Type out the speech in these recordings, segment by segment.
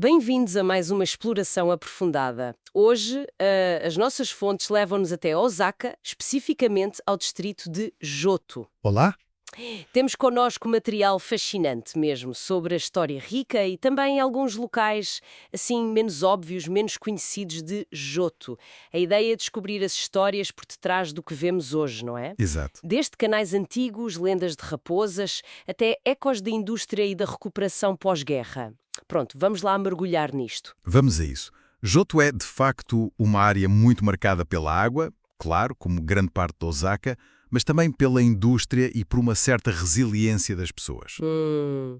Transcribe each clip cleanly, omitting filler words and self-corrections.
Bem-vindos a mais uma exploração aprofundada. Hoje, as nossas fontes levam-nos até Osaka, especificamente ao distrito de Joto. Olá? Temos connosco material fascinante mesmo, sobre a história rica e também alguns locais, assim, menos óbvios, menos conhecidos de Joto. A ideia é descobrir as histórias por detrás do que vemos hoje, não é? Exato. Desde canais antigos, lendas de raposas, até ecos da indústria e da recuperação pós-guerra. Pronto, vamos lá mergulhar nisto. Vamos a isso. Joto é, de facto, uma área muito marcada pela água, claro, como grande parte de Osaka, mas também pela indústria e por uma certa resiliência das pessoas.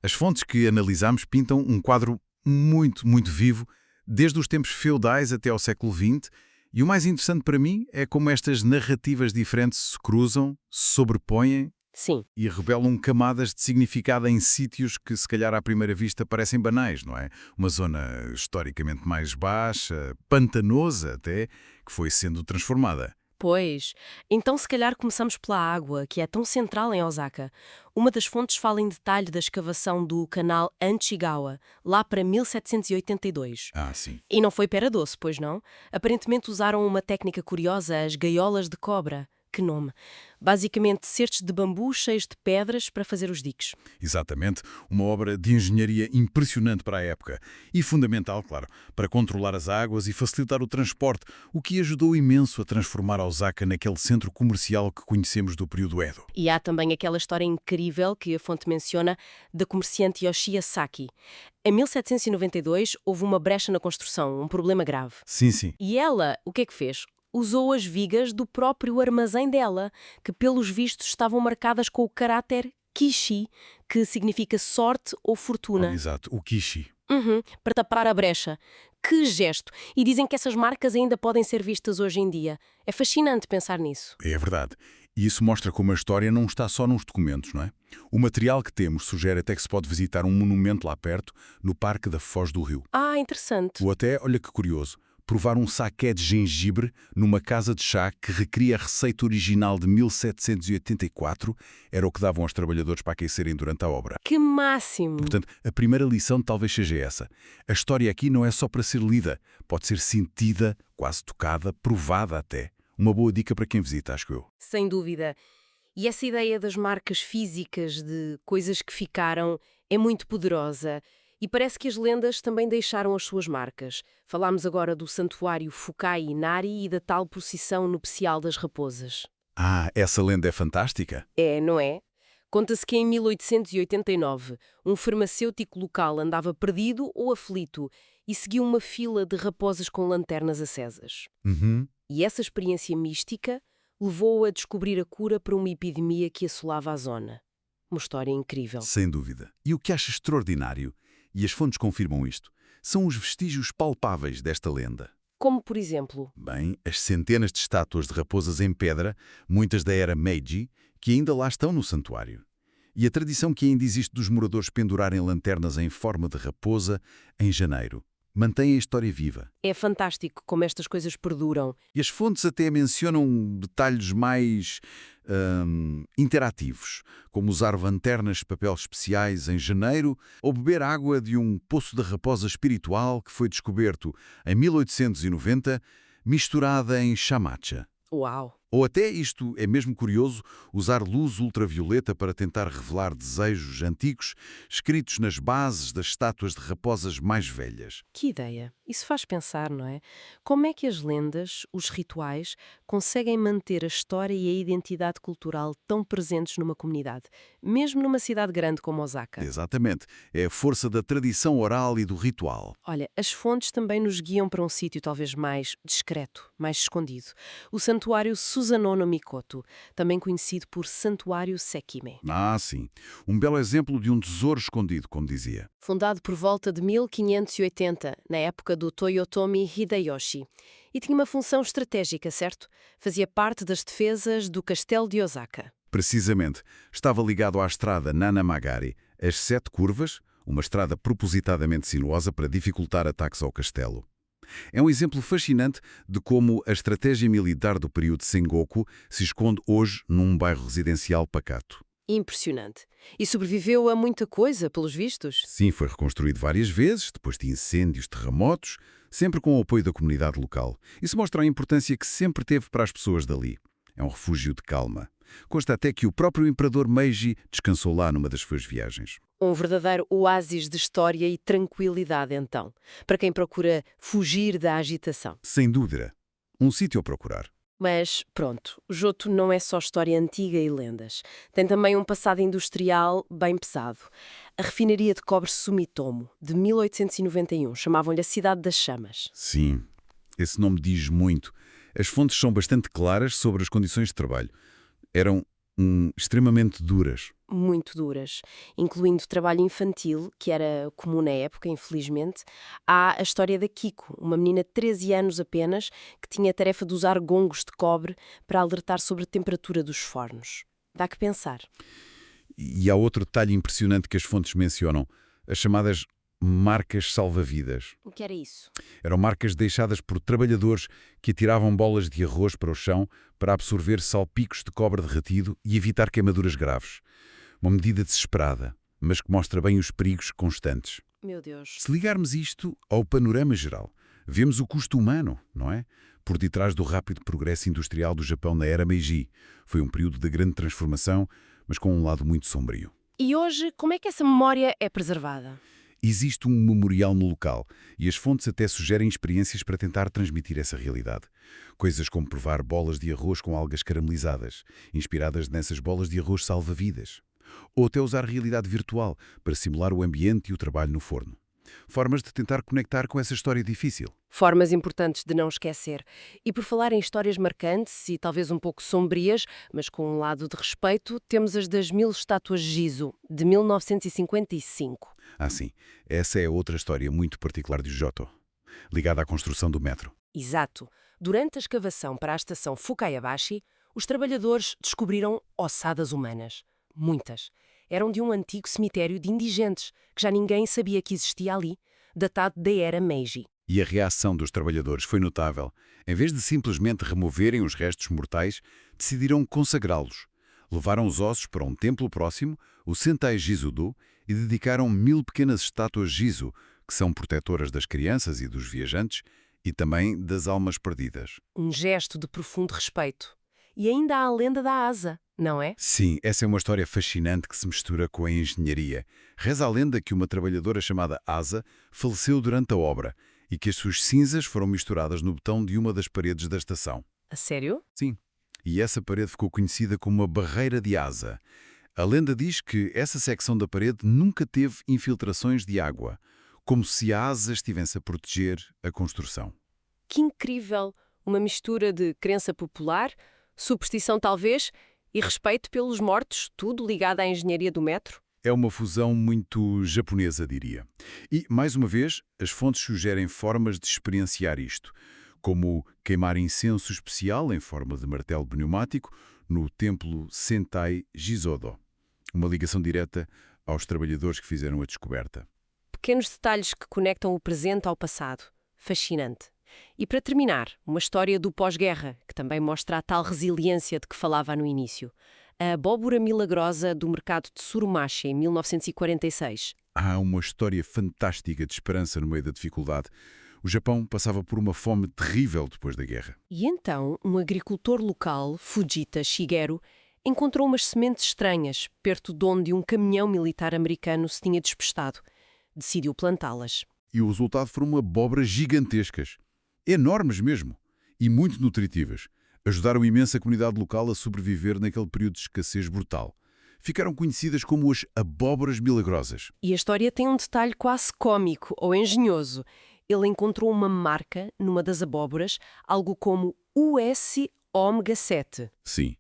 As fontes que analisamos pintam um quadro muito vivo, desde os tempos feudais até ao século XX, e o mais interessante para mim é como estas narrativas diferentes se cruzam, se sobrepõem Sim. e revelam camadas de significado em sítios que, se calhar, à primeira vista, parecem banais, não é? Uma zona historicamente mais baixa, pantanosa até, que foi sendo transformada. Pois, então se calhar começamos pela água, que é tão central em Osaka. Uma das fontes fala em detalhe da escavação do canal Anchigawa, lá para 1782. Ah, sim. E não foi pera doce, pois não? Aparentemente usaram uma técnica curiosa, as gaiolas de cobra. Que nome? Basicamente, certos de bambu cheios de pedras para fazer os diques. Exatamente, uma obra de engenharia impressionante para a época e fundamental, claro, para controlar as águas e facilitar o transporte, o que ajudou imenso a transformar Osaka naquele centro comercial que conhecemos do período Edo. E há também aquela história incrível que a fonte menciona da comerciante Yoshia Saki. Em 1792 houve uma brecha na construção, um problema grave. Sim. E ela, o que é que fez? Usou as vigas do próprio armazém dela, que pelos vistos estavam marcadas com o caráter Kishi, que significa sorte ou fortuna. Exato, o Kishi. Para tapar a brecha. Que gesto! E dizem que essas marcas ainda podem ser vistas hoje em dia. É fascinante pensar nisso. É verdade. E isso mostra como a história não está só nos documentos, não é? O material que temos sugere até que se pode visitar um monumento lá perto, no Parque da Foz do Rio. Ah, interessante. Ou até, olha que curioso, provar um saqué de gengibre numa casa de chá que recria a receita original de 1784 era o que davam aos trabalhadores para aquecerem durante a obra. Que máximo! Portanto, a primeira lição talvez seja essa. A história aqui não é só para ser lida, pode ser sentida, quase tocada, provada até. Uma boa dica para quem visita, acho eu. Sem dúvida. E essa ideia das marcas físicas, de coisas que ficaram, é muito poderosa. E parece que as lendas também deixaram as suas marcas. Falámos agora do santuário Fukai Inari e da tal procissão nupcial das raposas. Ah, essa lenda é fantástica? É, não é? Conta-se que em 1889 um farmacêutico local andava perdido ou aflito e seguiu uma fila de raposas com lanternas acesas. E essa experiência mística levou-o a descobrir a cura para uma epidemia que assolava a zona. Uma história incrível. Sem dúvida. E o que acha extraordinário, e as fontes confirmam isto, são os vestígios palpáveis desta lenda. Como, por exemplo? Bem, as centenas de estátuas de raposas em pedra, muitas da era Meiji, que ainda lá estão no santuário. E a tradição que ainda existe dos moradores pendurarem lanternas em forma de raposa em janeiro. Mantém a história viva. É fantástico como estas coisas perduram. E as fontes até mencionam detalhes mais interativos, como usar lanternas de papel especiais em janeiro ou beber água de um poço da raposa espiritual que foi descoberto em 1890, misturada em chamacha. Uau! Ou até, isto é mesmo curioso, usar luz ultravioleta para tentar revelar desejos antigos escritos nas bases das estátuas de raposas mais velhas. Que ideia! Isso faz pensar, não é? Como é que as lendas, os rituais, conseguem manter a história e a identidade cultural tão presentes numa comunidade, mesmo numa cidade grande como Osaka? Exatamente. É a força da tradição oral e do ritual. Olha, as fontes também nos guiam para um sítio talvez mais discreto, mais escondido. O santuário Susanoo no Mikoto, também conhecido por Santuário Sekime. Ah, sim. Um belo exemplo de um tesouro escondido, como dizia. Fundado por volta de 1580, na época do Toyotomi Hideyoshi. E tinha uma função estratégica, certo? Fazia parte das defesas do castelo de Osaka. Precisamente. Estava ligado à estrada Nanamagari, as 7 curvas, uma estrada propositadamente sinuosa para dificultar ataques ao castelo. É um exemplo fascinante de como a estratégia militar do período Sengoku se esconde hoje num bairro residencial pacato. Impressionante. E sobreviveu a muita coisa, pelos vistos? Sim, foi reconstruído várias vezes, depois de incêndios, terremotos, sempre com o apoio da comunidade local. Isso mostra a importância que sempre teve para as pessoas dali. É um refúgio de calma. Consta até que o próprio imperador Meiji descansou lá numa das suas viagens. Um verdadeiro oásis de história e tranquilidade, então, para quem procura fugir da agitação. Sem dúvida. Um sítio a procurar. Mas, pronto, Johto não é só história antiga e lendas. Tem também um passado industrial bem pesado. A refinaria de cobre Sumitomo, de 1891, chamavam-lhe a Cidade das Chamas. Sim, esse nome diz muito. As fontes são bastante claras sobre as condições de trabalho. Eram extremamente duras. Muito duras, incluindo trabalho infantil, que era comum na época, infelizmente. Há a história da Kiko, uma menina de 13 anos apenas, que tinha a tarefa de usar gongos de cobre para alertar sobre a temperatura dos fornos. Dá que pensar. E há outro detalhe impressionante que as fontes mencionam, as chamadas marcas salva-vidas. O que era isso? Eram marcas deixadas por trabalhadores que atiravam bolas de arroz para o chão para absorver salpicos de cobre derretido e evitar queimaduras graves. Uma medida desesperada, mas que mostra bem os perigos constantes. Meu Deus. Se ligarmos isto ao panorama geral, vemos o custo humano, não é? Por detrás do rápido progresso industrial do Japão na era Meiji. Foi um período de grande transformação, mas com um lado muito sombrio. E hoje, como é que essa memória é preservada? Existe um memorial no local e as fontes até sugerem experiências para tentar transmitir essa realidade. Coisas como provar bolas de arroz com algas caramelizadas, inspiradas nessas bolas de arroz salva-vidas. Ou até usar realidade virtual para simular o ambiente e o trabalho no forno. Formas de tentar conectar com essa história difícil. Formas importantes de não esquecer. E por falar em histórias marcantes e talvez um pouco sombrias, mas com um lado de respeito, temos as das 1000 estátuas Gizu, de 1955. Ah, sim. Essa é outra história muito particular de Johto, ligada à construção do metro. Exato. Durante a escavação para a estação Fukayabashi, os trabalhadores descobriram ossadas humanas. Muitas. Eram de um antigo cemitério de indigentes, que já ninguém sabia que existia ali, datado da era Meiji. E a reação dos trabalhadores foi notável. Em vez de simplesmente removerem os restos mortais, decidiram consagrá-los. Levaram os ossos para um templo próximo, o Sentai Jizu-do, e dedicaram 1000 pequenas estátuas Gizu, que são protetoras das crianças e dos viajantes, e também das almas perdidas. Um gesto de profundo respeito. E ainda há a lenda da asa, não é? Sim, essa é uma história fascinante que se mistura com a engenharia. Reza a lenda que uma trabalhadora chamada Asa faleceu durante a obra e que as suas cinzas foram misturadas no betão de uma das paredes da estação. A sério? Sim, e essa parede ficou conhecida como a Barreira de Asa. A lenda diz que essa secção da parede nunca teve infiltrações de água, como se a asa estivesse a proteger a construção. Que incrível! Uma mistura de crença popular, superstição talvez, e respeito pelos mortos, tudo ligado à engenharia do metro? É uma fusão muito japonesa, diria. E, mais uma vez, as fontes sugerem formas de experienciar isto, como queimar incenso especial em forma de martelo pneumático no templo Sentai Jizodo. Uma ligação direta aos trabalhadores que fizeram a descoberta. Pequenos detalhes que conectam o presente ao passado. Fascinante. E para terminar, uma história do pós-guerra, que também mostra a tal resiliência de que falava no início. A abóbora milagrosa do mercado de Tsurumashi, em 1946. Há uma história fantástica de esperança no meio da dificuldade. O Japão passava por uma fome terrível depois da guerra. E então, um agricultor local, Fujita Shigeru, encontrou umas sementes estranhas perto de onde um caminhão militar americano se tinha despestado. Decidiu plantá-las. E o resultado foram abóboras gigantescas. Enormes mesmo. E muito nutritivas. Ajudaram a imensa comunidade local a sobreviver naquele período de escassez brutal. Ficaram conhecidas como as abóboras milagrosas. E a história tem um detalhe quase cômico ou engenhoso. Ele encontrou uma marca numa das abóboras, algo como US Ômega 7. Sim.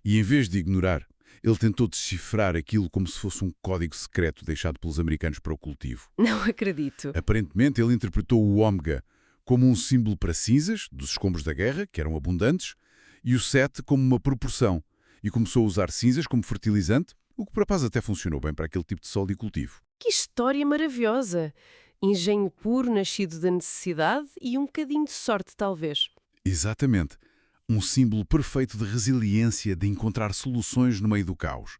E em vez de ignorar, ele tentou decifrar aquilo como se fosse um código secreto deixado pelos americanos para o cultivo. Não acredito. Aparentemente, ele interpretou o ômega como um símbolo para cinzas, dos escombros da guerra, que eram abundantes, e o 7 como uma proporção, e começou a usar cinzas como fertilizante, o que por acaso até funcionou bem para aquele tipo de solo e cultivo. Que história maravilhosa! Engenho puro, nascido da necessidade e um bocadinho de sorte, talvez. Exatamente. Um símbolo perfeito de resiliência, de encontrar soluções no meio do caos.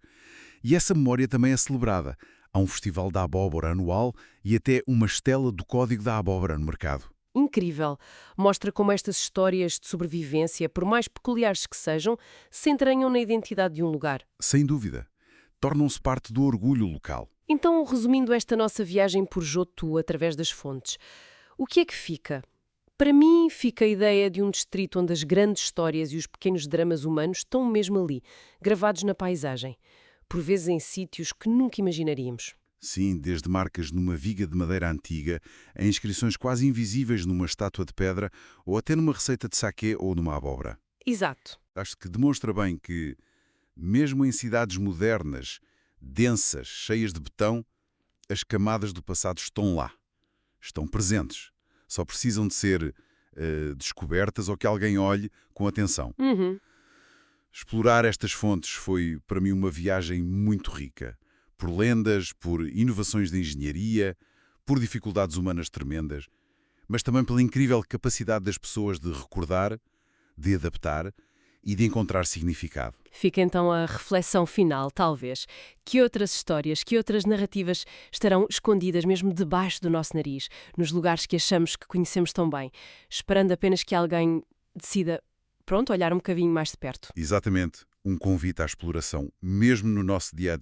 E essa memória também é celebrada. Há um festival da abóbora anual e até uma estela do Código da Abóbora no mercado. Incrível! Mostra como estas histórias de sobrevivência, por mais peculiares que sejam, se entranham na identidade de um lugar. Sem dúvida. Tornam-se parte do orgulho local. Então, resumindo esta nossa viagem por Jotu através das fontes, o que é que fica? Para mim, fica a ideia de um distrito onde as grandes histórias e os pequenos dramas humanos estão mesmo ali, gravados na paisagem, por vezes em sítios que nunca imaginaríamos. Sim, desde marcas numa viga de madeira antiga, a inscrições quase invisíveis numa estátua de pedra ou até numa receita de saquê ou numa abóbora. Exato. Acho que demonstra bem que, mesmo em cidades modernas, densas, cheias de betão, as camadas do passado estão lá. Estão presentes. Só precisam de ser descobertas ou que alguém olhe com atenção. Explorar estas fontes foi, para mim, uma viagem muito rica. Por lendas, por inovações de engenharia, por dificuldades humanas tremendas, mas também pela incrível capacidade das pessoas de recordar, de adaptar e de encontrar significado. Fica então a reflexão final, talvez. Que outras histórias, que outras narrativas estarão escondidas mesmo debaixo do nosso nariz, nos lugares que achamos que conhecemos tão bem, esperando apenas que alguém decida, olhar um bocadinho mais de perto. Exatamente. Um convite à exploração, mesmo no nosso dia-a-dia.